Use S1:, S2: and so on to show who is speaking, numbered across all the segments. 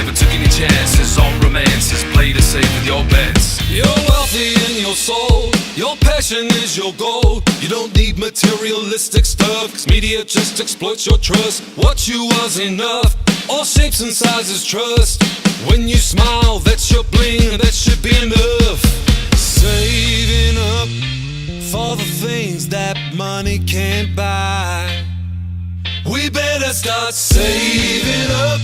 S1: never took any chances on romances. Play it safe with your bets.
S2: You're wealthy in your soul, your passion is your goal. You don't need materialistic stuff, 'cause media just exploits your trust. What you was enough, all shapes and sizes trust. When you smile, that's your bling, that should be enough. Saving up for the things that money can't buy. We better start saving up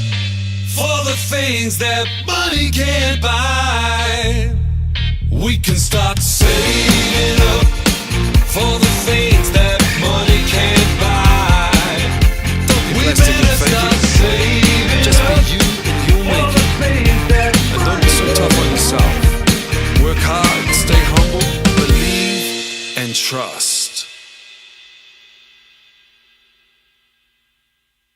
S2: for the things that money can't buy. We can start saving up for the things that money can't buy. We better start saving
S1: Just
S2: up
S1: be you and you'll make
S2: for the things that
S1: it. And don't be so tough on yourself. Work hard, stay humble, believe and trust.